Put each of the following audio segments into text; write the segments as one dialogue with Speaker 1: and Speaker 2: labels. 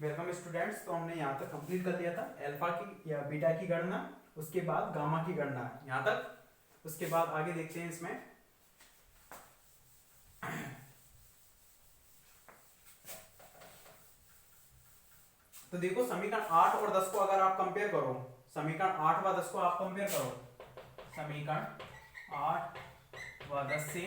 Speaker 1: Welcome students. तो हमने यहाँ तक कंप्लीट कर लिया था अल्फा की या बीटा की गणना, उसके बाद गामा की गणना यहाँ तक। उसके बाद आगे देखते हैं इसमें। तो देखो समीकरण 8 और 10 को अगर आप कंपेयर करो, समीकरण 8 व 10 को आप कंपेयर करो, समीकरण 8 व 10 से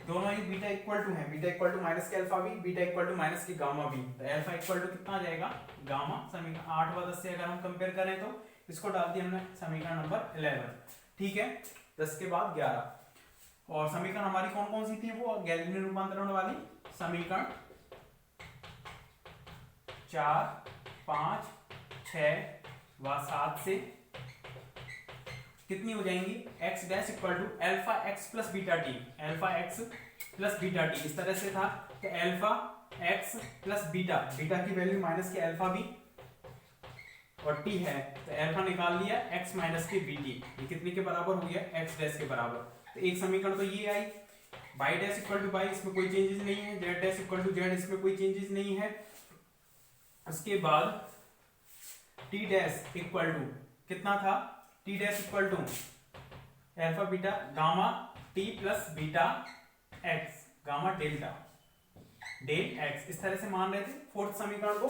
Speaker 1: दोनों ही बीटा इक्वल टू है, beta equal to minus k alpha भी, बीटा इक्वल टू माइनस की गामा भी। तो अल्फा इक्वल टू कितना आ जाएगा, गामा। समीकरण 8 व 10 से अगर हम कंपेयर करें तो इसको डाल दिया हमने समीकरण नंबर 11। ठीक है, 10 के बाद 11। और समीकरण हमारी कौन कौन सी थी, वो गैलीलियन रूपांतरण वाली समीकरण 4, 5, 6 व 7 से कितनी हो जाएंगी, x dash equal to alpha x plus beta t, alpha x plus beta t इस तरह से था। तो alpha x plus beta, beta की वैल्यू माइनस के अल्फा भी और टी है, तो अल्फा निकाल लिया एक्स माइनस के बीटी, ये कितने के बराबर हो गया, एक्स डैश के बराबर। तो एक समीकरण तो ये आई, y dash equal to y, इसमें कोई चेंजेस नहीं है, z dash equal to z, इसमें कोई चेंजेस नहीं है। उसके बाद टी डैश इक्वल टू कितना था, t dash equal to alpha beta gamma t plus beta x, gamma delta del x, इस तरह से मान रहे थे फोर्थ समीकरण को।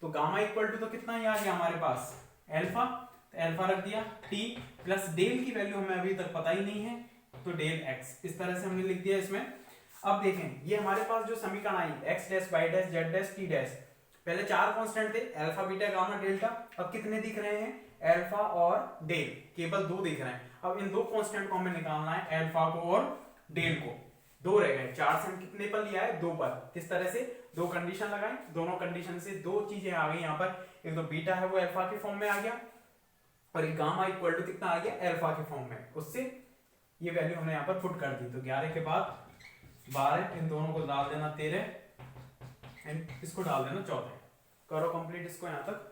Speaker 1: तो गामा इक्वल टू तो कितना ही आ गया हमारे पास, अल्फा, तो अल्फा रख दिया, टी प्लस डेल की वैल्यू हमें अभी तक पता ही नहीं है, तो डेल एक्स, इस तरह से हमने लिख दिया इसमें। अब देखें ये हमारे पास जो समीकरण आई, x dash y dash z dash t dash, पहले 4 कांस्टेंट थे, अल्फा बीटा गामा डेल्टा, अब कितने दिख रहे हैं, अल्फा और डेल, केवल 2 दिख रहे हैं। अब इन 2 कांस्टेंट को हमें निकालना है, अल्फा को और डेल को। 2 रह गए, 4 से हम कितने पर लिया है, 2 पर। किस तरह से, 2 कंडीशन लगाएं, दोनों कंडीशन से 2 चीजें आ गई यहाँ पर। एक तो बीटा है वो अल्फा के फॉर्म में आ गया, और एक गामा इक्वल टू कितना आ गया, अल्फा के फॉर्म में, उससे ये वैल्यू हमने यहाँ पर पुट कर दी। तो 11 के बाद 12, इन दोनों को डाल देना 13, इसको डाल देना 14। करो कंप्लीट इसको यहां तक।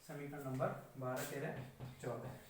Speaker 1: समीकरण नंबर 12, 13, 14।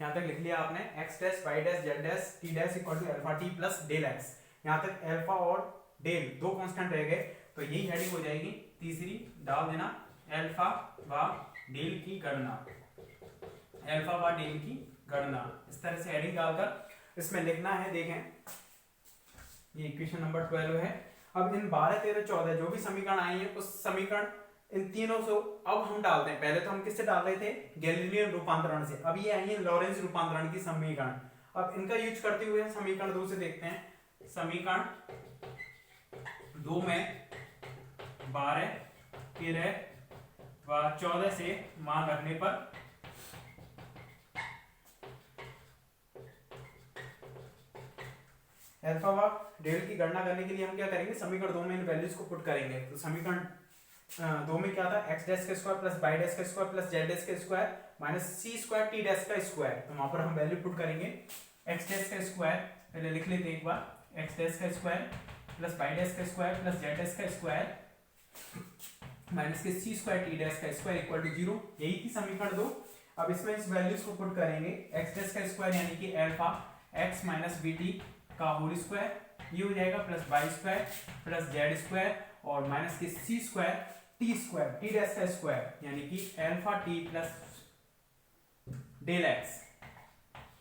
Speaker 1: यहाँ तक लिख लिया आपने, x dash y dash z dash t dash equal to alpha t plus del x. यहाँ तक अल्फा और डेल 2 कांस्टेंट रह गए, तो यही हेडिंग हो जाएगी। तीसरी डाल देना अल्फा व डेल की गणना, अल्फा व डेल की गणना, इस तरह से हेडिंग डालकर इसमें लिखना है। देखें ये इक्वेशन नंबर 12 है। अब इन 12, 13, 14 जो भी समीकरण आए हैं, उस समीकरण इन तीनों से अब हम डालते हैं। पहले तो हम किससे डाल रहे थे, गैलीलियन रूपांतरण से, अब ये आई है लॉरेंज रूपांतरण की समीकरण। अब इनका यूज करते हुए समीकरण 2 से देखते हैं। समीकरण 2 में 12, 13 व 14 से मान रखने पर अल्फा व डेल की गणना करने के लिए हम क्या करेंगे, समीकरण 2 में इन वैल्यूज को पुट करेंगे। तो समीकरण 2 में क्या था, एक्स डैश का स्क्वायर प्लस वाई डैश का स्क्वायर प्लस जेड डैश का स्क्वायर माइनस सी स्क्वायर टी डैश का स्क्वायर। तो वहां पर हम वैल्यू पुट करेंगे। एक्स डैश का स्क्वायर पहले लिख लेते हैं एक बार, एक्स डैश का स्क्वायर प्लस वाई डैश का स्क्वायर प्लस जेड डैश का स्क्वायर माइनस के सी स्क्वायर टी डैश का स्क्वायर इक्वल टू 0। यही थी समीकरण 2। अब इसमें इस वैल्यूज को पुट करेंगे, एक्स डैश का स्क्वायर यानी कि alpha x minus b t का होल स्क्वायर, ये हो जाएगा plus Y square plus Z square और माइनस के सी स्क्वायर टी डैश का स्क्वायर यानी कि alpha t plus del x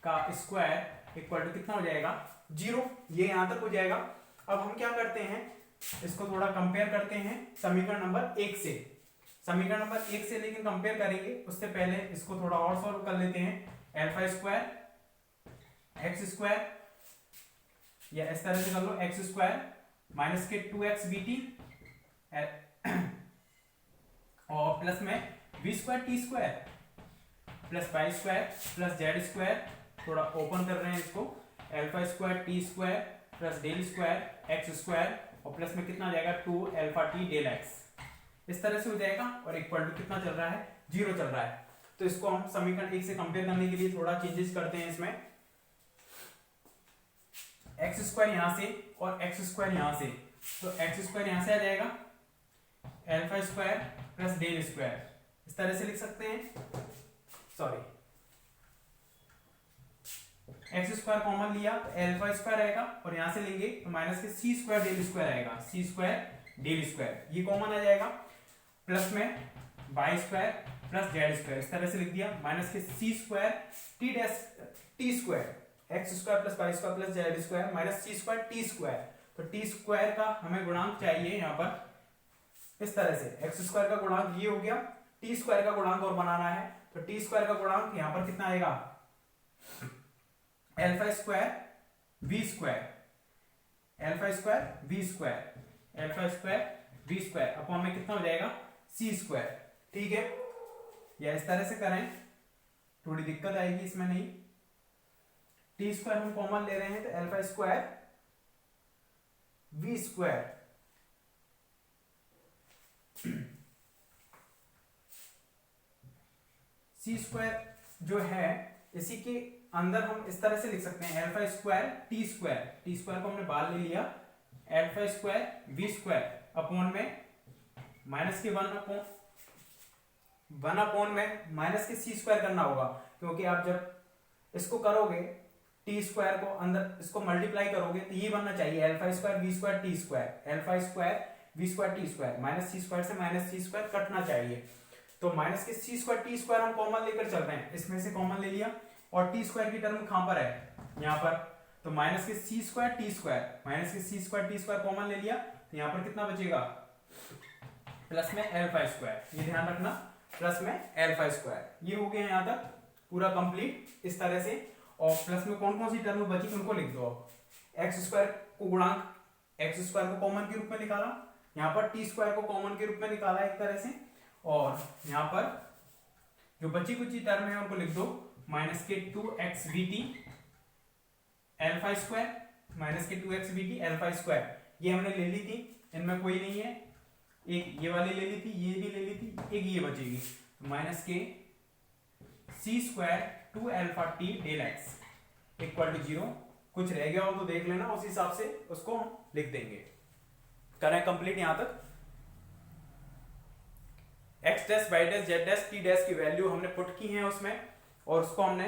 Speaker 1: का स्क्वायर इक्वल टू कितना हो जाएगा 0। ये यहां तक हो जाएगा। अब हम क्या करते हैं, इसको थोड़ा कंपेयर करते हैं समीकरण नंबर 1 से। समीकरण नंबर 1 से लेकिन कंपेयर करेंगे उससे पहले इसको थोड़ा और सॉल्व कर लेते हैं। अल्फा स्क्वायर एक्स स्क्वायर या इस तरह से कर लो, एक्स स्क्वायर माइनस के 2x bt और प्लस में v square T square plus Y square plus Z square, थोड़ा ओपन कर रहे हैं इसको, alpha square T square plus del square x square और प्लस में कितना आ जाएगा 2 अल्फा टी डेल एक्स, इस तरह से हो जाएगा और इक्वल टू कितना चल रहा है 0 चल रहा है। तो इसको हम समीकरण 1 से कंपेयर करने के लिए थोड़ा चेंजेस करते हैं इसमें, एक्स स्क्वायर यहां से और एक्स स्क्वायर यहां से, तो एक्स स्क्वायर यहां से आ जाएगा alpha square plus del square, इस तरह से लिख सकते हैं। सॉरी, एक्स स्क्वायर कॉमन लिया तो अल्फा स्क्वायर आएगा और यहां से लेंगे तो माइनस के सी स्क्वायर डेल स्क्वायर आएगा, सी स्क्वायर डेल स्क्वायर ये कॉमन आ जाएगा, प्लस में Y square plus Z square, इस तरह से लिख दिया, माइनस के सी square T square x square plus Y square plus Z square minus सी स्क्वायर टी स्क्वायर। तो टी स्क्वायर का हमें गुणांक चाहिए यहाँ पर इस तरह से, एक्स स्क्वायर का गुणांक ये हो गया, टी स्क्वायर का गुणांक और बनाना है तो टी स्क्वायर का गुणांक यहाँ पर कितना आएगा alpha square v square, alpha square v square, alpha square v square upon में कितना हो जाएगा सी स्क्वायर। ठीक है, या इस तरह से करें, थोड़ी दिक्कत आएगी इसमें, नहीं टी स्क्वायर हम कॉमन ले रहे हैं तो alpha square v square c square जो है इसी के अंदर हम इस तरह से लिख सकते हैं, अल्फा स्क्वायर टी स्क्वायर को हमने बाहर ले लिया, alpha square v square upon में माइनस के वन अपॉन में माइनस के सी स्क्वायर करना होगा, क्योंकि आप जब इसको करोगे टी स्क्वायर को अंदर इसको मल्टीप्लाई करोगे तो ये बनना चाहिए alpha square v square T square, alpha square v square T square, minus सी स्क्वायर से माइनस सी स्क्वायर कटना चाहिए। तो माइनस के सी स्क्वायर टी स्क्वायर हम कॉमन लेकर चल रहे हैं, इसमें से कॉमन ले लिया और टी स्क्वायर की टर्म कहां पर है यहाँ पर, तो माइनस के सी स्क्वायर टी स्क्वायर, माइनस के सी स्क्वायर टी स्क्वायर कॉमन ले लिया तो यहाँ पर कितना बचेगा प्लस में अल्फा स्क्वायर, ये ध्यान रखना प्लस में अल्फा स्क्वायर। ये हो गया यहाँ तक पूरा कंप्लीट इस तरह से। और प्लस में कौन कौन सी टर्म बची उनको लिख दो। एक्स स्क्वायर को गुणांक, एक्स स्क्वायर को कॉमन के रूप में निकाला, यहाँ पर टी स्क्वायर को कॉमन के रूप में निकाला एक तरह से, और यहाँ पर जो बची कुची टर्म है उनको लिख दो, माइनस के 2x bt alpha square minus के 2x bt अल्फा स्क्वायर, ये हमने ले ली थी, इनमें कोई नहीं है, एक ये वाली ले ली थी, ये भी ले ली थी, एक ये बचेगी, माइनस के सी square 2 alpha T del X equal to 0। कुछ रह गया हो तो देख लेना, उस हिसाब से उसको हम लिख देंगे। करें कंप्लीट यहां तक, x dash y dash z dash t dash की वैल्यू हमने पुट की है उसमें, और उसको हमने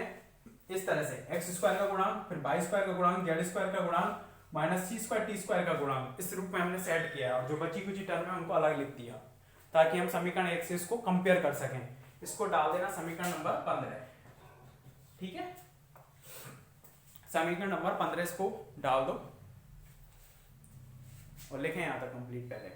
Speaker 1: इस तरह से एक्स स्क्वायर का गुणांक फिर वाई स्क्वायर का गुणांक जेड स्क्वायर का गुणांक माइनस सी स्क्वायर टी स्क्वायर का गुणांक इस रूप में हमने सेट किया, और जो बची कुछ टर्म है उनको अलग लिख दिया ताकि हम समीकरण 1 से इसको कंपेयर कर सकें। इसको डाल देना समीकरण नंबर 15, ठीक है, समीकरण नंबर 15 इसको डाल दो और लिखें यहां तक कंप्लीट पहले।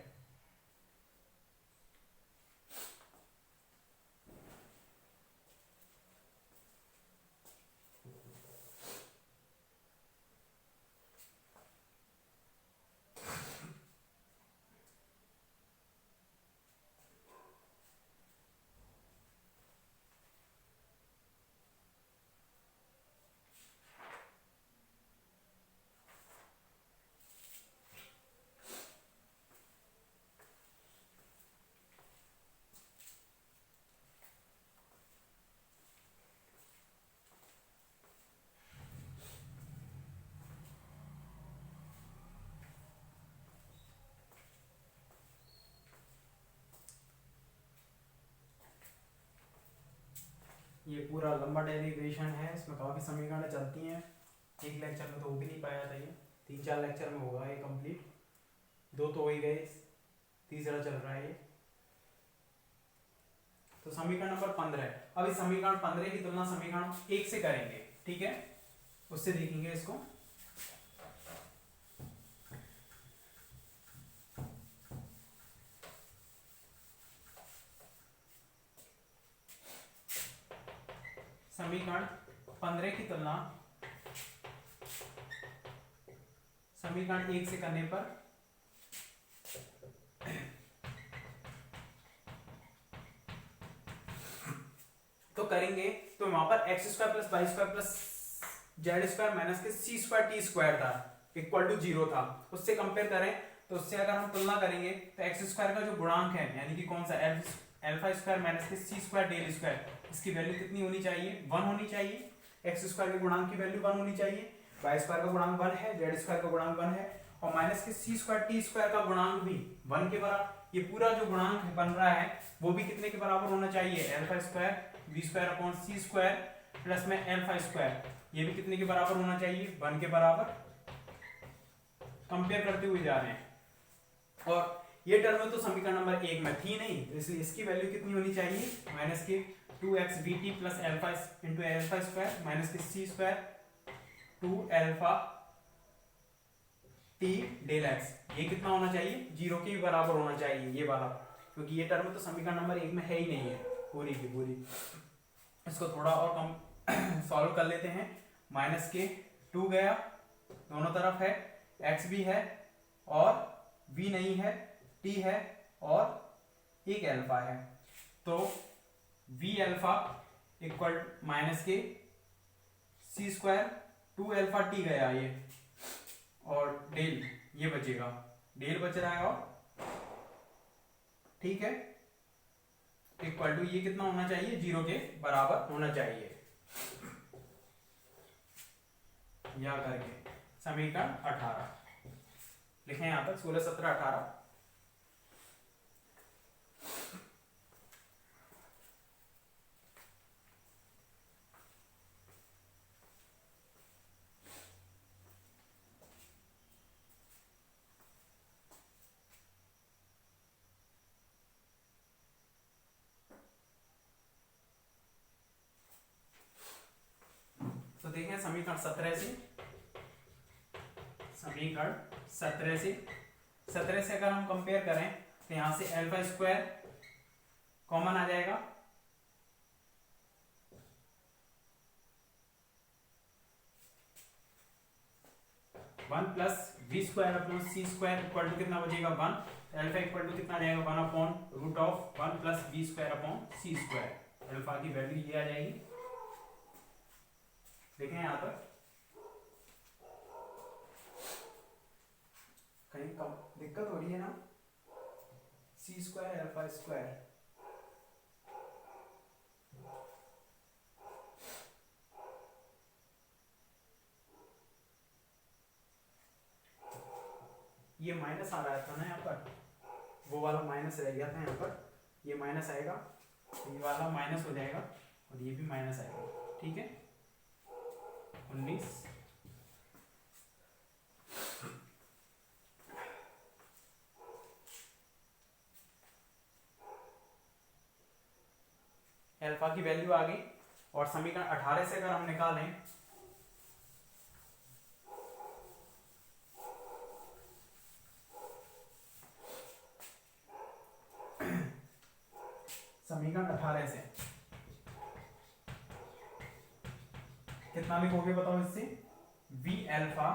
Speaker 1: ये पूरा लंबा डेरिवेशन है, इसमें काफ़ी समीकरण चलती हैं, एक लेक्चर में तो हो भी नहीं पाया था ये, 3-4 लेक्चर में होगा ये कंप्लीट, 2 तो हो ही गए, तीसरा चल रहा है ये। तो समीकरण नंबर 15 है। अब इस समीकरण 15 की तुलना समीकरण 1 से करेंगे, ठीक है, उससे देखेंगे इसको। समीकरण 15 की तुलना समीकरण 1 से करने पर तो करेंगे, तो वहां पर x square plus Y square plus Z square minus के सी स्क्वायर टी स्क्वायर था, इक्वल टू 0 था, उससे कंपेयर करें तो उससे अगर हम तुलना करेंगे तो एक्स स्क्वायर का जो गुणांक है, यानी कि कौन सा अल्फा स्क्वायर माइनस के सी स्क्वायर डेल स्क्वायर, इसकी वैल्यू कितनी होनी चाहिए, 1 होनी चाहिए। एक्स स्क्वायर के गुणांक की वैल्यू 1 होनी चाहिए, वाई स्क्वायर का गुणांक 1 है, जेड स्क्वायर का गुणांक 1 है, और माइनस के सी स्क्वायर टी स्क्वायर का गुणांक भी 1 के बराबर। ये पूरा जो गुणांक बन रहा है वो भी कितने के बराबर होना चाहिए, alpha square B square upon सी स्क्वायर प्लस में अल्फा स्क्वायर, ये भी कितने के बराबर होना चाहिए, 1 के बराबर। कंपेयर करते हुए जा रहे हैं, और ये टर्म तो समीकरण नंबर 1 में थी नहीं, तो इसलिए इसकी वैल्यू कितनी होनी चाहिए, माइनस के 2x bt plus alpha into alpha square minus के सी square 2 alpha T del X, ये कितना होना चाहिए, 0 के बराबर होना चाहिए ये वाला, क्योंकि ये टर्म तो समीकरण नंबर 1 में है ही नहीं है पूरी की पूरी। इसको थोड़ा और कम सॉल्व कर लेते हैं। माइनस के 2 गया, दोनों तरफ है, x भी है और v नहीं है, t है और एक अल्फा है, तो v अल्फा इक्वल माइनस के सी स्क्वायर 2 अल्फा टी गया ये, और डेल ये बचेगा, डेल बच रहा है, और ठीक है, इक्वल टू ये कितना होना चाहिए, 0 के बराबर होना चाहिए, या करके समीकरण 18 लिखें यहां तक, 16 17 18। तो देखें समीकरण 17 से, समीकरण 17 से अगर हम कंपेयर करें तो यहां से अल्फा स्क्वायर कॉमन आ जाएगा, one plus v square upon C square equal to कितना बचेगा, 1, अल्फा इक्वल टू कितना आ जाएगा, 1 upon root of 1 plus v square upon C square, alpha की वैल्यू ये आ जाएगी। देखें यहां पर कहीं कम दिक्कत हो रही है ना, सी स्क्वायर अल्फा स्क्वायर, ये माइनस आ रहा था ना यहाँ पर, वो वाला माइनस रह गया था यहाँ पर, ये माइनस आएगा, ये वाला माइनस हो जाएगा और ये भी माइनस आएगा, ठीक है। 19 अल्फा की वैल्यू आ गई, और समीकरण 18 से अगर हम निकालें समीकरण 18 से कितना लिखोगे बताओ, इससे v alpha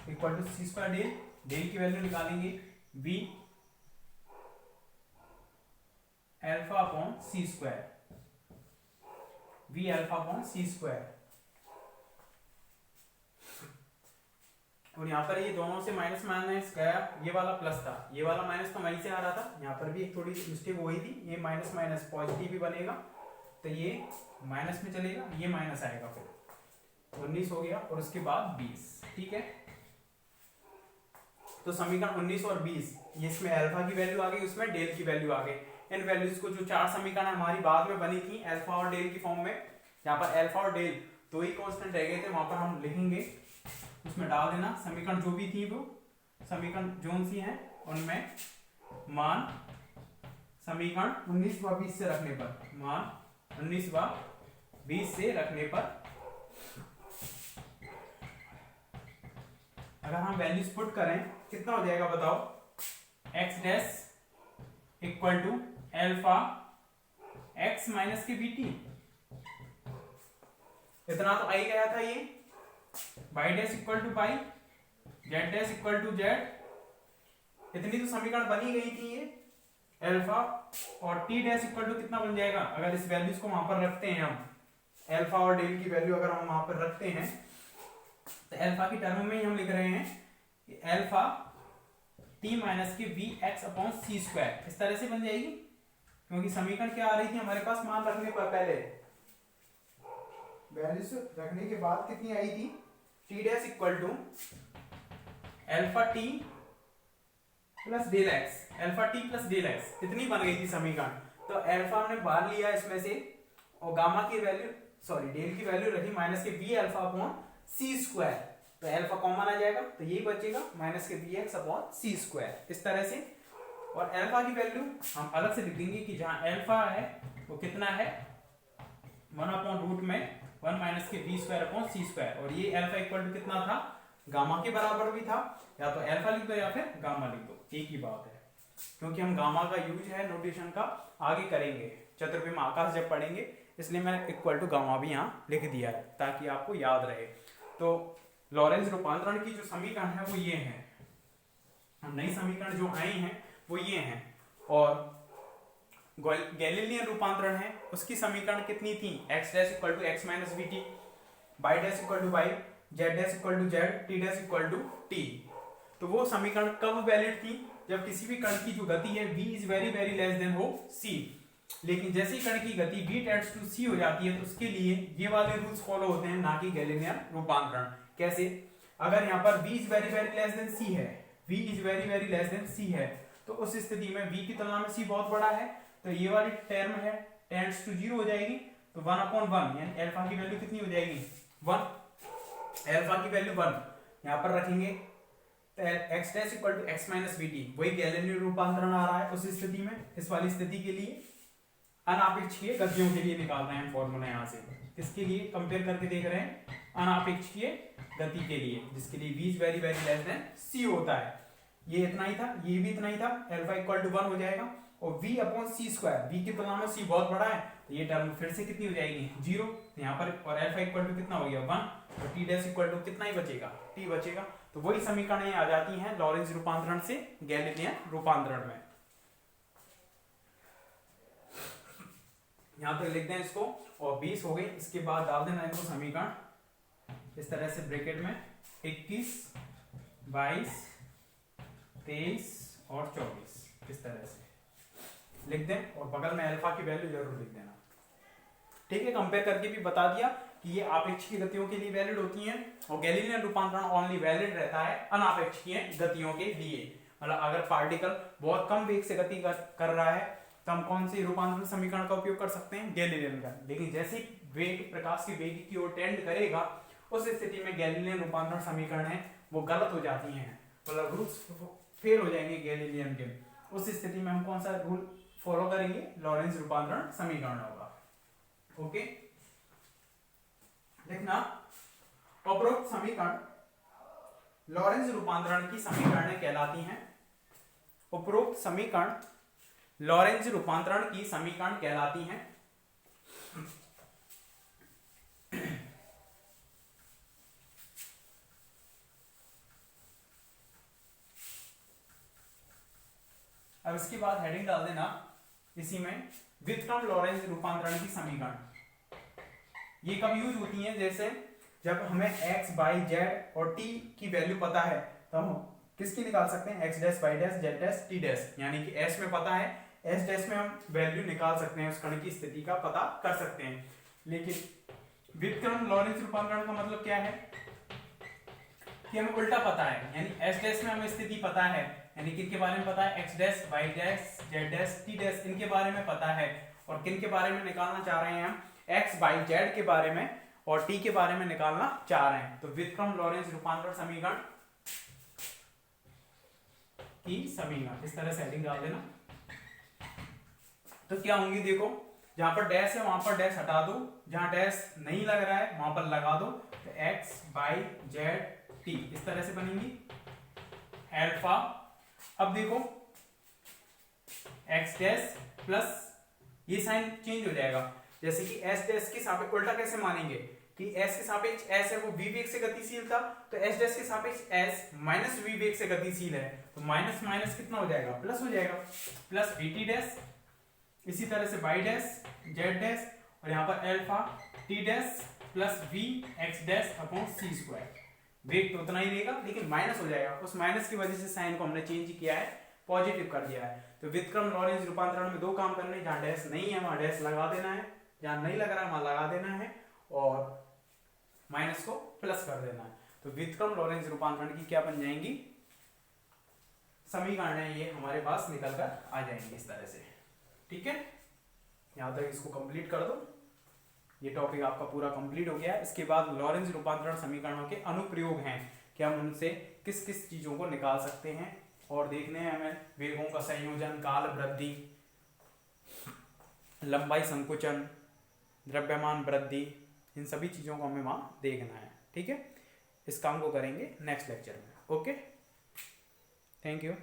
Speaker 1: equal to c square del, del की वैल्यू निकालेंगे, v अल्फा अपॉन सी स्क्वायर, v अल्फा अपॉन सी स्क्वायर, और यहाँ पर ये दोनों से माइनस माइनस गया, ये वाला प्लस था, ये वाला माइनस तो वहीं से आ रहा था, यहाँ पर भी एक थोड़ी मिस्टेक हुई थी, ये माइनस माइनस पॉजिटिव भी बनेगा, तो ये माइनस में चलेगा, ये माइनस आएगा, फिर 19 हो गया, और उसके बाद 20, ठीक है। तो समीकरण 19 और 20, ये इसमें अल्फा की वैल्यू आ गई, उसमें डेल की वैल्यू आ गई। इन वैल्यूज को, जो 4 समीकरण हमारी बाद में बनी थी अल्फा और डेल की फॉर्म में, यहाँ पर अल्फा और डेल दो ही कांस्टेंट रह गए थे, वहां पर हम लिखेंगे, उसमें डाल देना समीकरण जो भी थी वो समीकरण जोन सी है उनमें मान समीकरण 19 व 20 से रखने पर, मान 19 व 20 से रखने पर अगर हम वैल्यूज पुट करें कितना हो जाएगा बताओ, x dash equal to alpha x minus k b t, इतना तो आई गया था ये, y dash equal to pi, z dash equal to z, इतनी तो समीकरण बनी गई थी ये, अल्फा और t डैश इक्वल टू कितना बन जाएगा, अगर इस वैल्यूज को वहां पर रखते हैं हम, अल्फा और डेल की वैल्यू अगर हम वहां पर रखते हैं तो अल्फा की टर्म में ही हम लिख रहे हैं कि alpha t minus k v x upon सी स्क्वायर, इस तरह से बन जाएगी, क्योंकि समीकरण क्या आ रही थी हमारे पास, मान रखने पर पहले वैल्यूज रखने के बाद कितनी आई थी, t dash equal to alpha t plus del x, alpha t plus del x, इतनी बन गई थी समीकरण। तो अल्फा हमने बाहर लिया इसमें से और गामा की वैल्यू सॉरी डेल की वैल्यू रखी माइनस के be alpha upon C square, तो अल्फा कॉमन आ जाएगा तो यही बचेगा माइनस के बी एक्स अपॉन सी स्क्वायर, इस तरह से। और अल्फा की वैल्यू हम अलग से लिख देंगे कि जहां अल्फा है वो कितना है 1 अपॉन रूट में 1 माइनस के बी स्क्वायर अपॉन सी स्क्वायर, और ये अल्फा इक्वल टू कितना था, गामा के बराबर भी था, या तो अल्फा लिख दो या फिर गामा लिख दो, एक ही बात है, क्योंकि हम गामा का यूज है नोटेशन का आगे करेंगे चतुर्भुज आकाश जब पढ़ेंगे, इसलिए मैंने इक्वल टू गामा भी यहाँ लिख दिया है ताकि आपको याद रहे। तो लॉरेंज रूपांतरण की जो समीकरण है वो ये है, नई समीकरण जो आई हैं वो ये हैं, और गैलीलियन रूपांतरण है उसकी समीकरण कितनी थी, x dash equal to x minus v t, y dash equal to y, z dash equal to z, t dash equal to t। तो वो समीकरण कब वैलिड थी, जब किसी भी कण की जो गति है v is very very less than हो c, लेकिन जैसे ही कण की गति v टेंड्स टू c हो जाती है तो उसके लिए ये वाले रूल्स फॉलो होते हैं, ना कि गैलीलियन रूपांतरण। कैसे, अगर यहाँ पर v is very very less than c है, v is very very less than c है, तो उस स्थिति में v की तुलना में c बहुत बड़ा है, तो ये वाली टर्म है टेंड्स टू 0 हो जाएगी, तो 1 अपॉन 1 यानी अल्फा की वैल्यू कितनी हो जाएगी 1, अल्फा की वैल्यू 1 यहाँ पर रखेंगे, तो x dash equal to x minus v t, वही गैलीलियन रूपांतरण आ रहा है उस स्थिति में। इस वाली स्थिति के लिए अनापेक्षीय गतियों के लिए निकाल रहे हैं फॉर्मूला यहाँ से, किसके लिए कंपेयर करके देख रहे हैं, अनापेक्षीय गति के लिए, जिसके लिए v is very very less than c होता है। ये इतना ही था, ये भी इतना ही था, अल्फा इक्वल टू 1 हो जाएगा, और v अपॉन सी स्क्वायर, v की तुलना में c बहुत बड़ा है तो ये टर्म फिर से कितनी हो जाएगी 0, यहाँ पर, और अल्फा इक्वल टू कितना हो गया 1, और t डैश इक्वल टू कितना ही बचेगा t बचेगा। तो वही समीकरणें आ जाती हैं लॉरेंज रूपांतरण से गैलीलियन रूपांतरण में। यहाँ तक लिख दें इसको, और 20 हो गई, इसके बाद डाल देना इनको समीकरण इस तरह से ब्रैकेट में 21, 22, 23 और 24 इस तरह से लिख दें, और बगल में अल्फा की वैल्यू जरूर लिख देना, ठीक है। कंपेयर करके भी बता दिया कि ये आपेक्षिक गतियों के लिए वैलिड होती हैं, और गैलीलियन रूपांतरण ओनली वैलिड रहता है अनापेक्षिकीय गतियों के लिए। मतलब अगर पार्टिकल बहुत कम वेग से गति कर रहा है तो हम कौन से रूपांतरण समीकरण का उपयोग कर सकते हैं, गैलीलियन का। लेकिन जैसे वेग प्रकाश के वेग की ओर टेंड करेगा उस स्थिति में गैलीलियन रूपांतरण समीकरण है वो गलत हो जाती हैं, मतलब रूल्स फेल हो जाएंगे गैलीलियन के। उस स्थिति में हम कौन सा रूल फॉलो करेंगे, लॉरेंज रूपांतरण समीकरण होगा। ओके, देखना उपरोक्त समीकरण लॉरेंज रूपांतरण की समीकरण कहलाती हैं। उपरोक्त समीकरण लॉरेंज रूपांतरण की समीकरण कहलाती हैं। अब इसके बाद हेडिंग डाल देना इसी में, व्युत्क्रम लॉरेंज रूपांतरण की समीकरण। ये कब यूज होती हैं, जैसे जब हमें x, y, z और t की वैल्यू पता है तो हम किसकी निकाल सकते हैं, x dash, y dash, z dash, t dash, यानी कि s में पता है, s डैश में हम वैल्यू निकाल सकते हैं, उस कण की स्थिति का पता कर सकते हैं। लेकिन व्युत्क्रम लॉरेंज रूपांतरण का मतलब क्या है कि हमें उल्टा पता है, यानी s डैश में हमें स्थिति पता है, यानी किन के बारे में पता है, x dash, y dash, z dash, t dash, इनके बारे में पता है, और किन के बारे में निकालना चाह रहे हैं हम, x बाई जेड के बारे में और t के बारे में निकालना चाह रहे हैं। तो व्युत्क्रम लॉरेंज रूपांतरण समीकरण की समीकरण इस तरह से हेडिंग डाल देना। तो क्या होंगी देखो, जहां पर डैश है वहां पर डैश हटा दो, जहां डैश नहीं लग रहा है वहां पर लगा दो। तो x बाई जेड टी इस तरह से बनेंगी अल्फा। अब देखो x डैश प्लस ये साइन चेंज हो जाएगा, जैसे कि s डैश के सापेक्ष उल्टा कैसे मानेंगे कि s के सापेक्ष s है वो v वेग से गतिशील था, तो s डैश के सापेक्ष s माइनस v वेग से गतिशील है, तो माइनस माइनस कितना हो जाएगा, प्लस हो जाएगा, प्लस vt डैश। इसी तरह से y डैश z डैश और यहाँ पर alpha t dash plus v x dash upon c square. वेग तो उतना ही रहेगा लेकिन माइनस हो जाएगा, उस माइनस की वजह से साइन को हमने चेंज किया है, पॉजिटिव कर दिया है। तो व्युत्क्रम लॉरेंज रूपांतरण में दो काम करने, जहां डैश नहीं है वहां डैश लगा देना है, जहां नहीं लग रहा है वहां लगा देना है और माइनस को प्लस कर देना है। तो व्युत्क्रम लॉरेंज रूपांतरण की क्या बन जाएंगी समीकरण है, ये हमारे पास निकल कर आ जाएंगे इस तरह से। ठीक है, यहां तक इसको कंप्लीट कर दो, ये टॉपिक आपका पूरा कंप्लीट हो गया है। इसके बाद लॉरेंज रूपांतरण समीकरणों के अनुप्रयोग हैं कि हम उनसे किस किस चीजों को निकाल सकते हैं और देखने हैं हमें वेगों का संयोजन, काल वृद्धि, लंबाई संकुचन, द्रव्यमान वृद्धि, इन सभी चीजों को हमें वहां देखना है। ठीक है, इस काम को करेंगे नेक्स्ट लेक्चर में। Okay, thank you.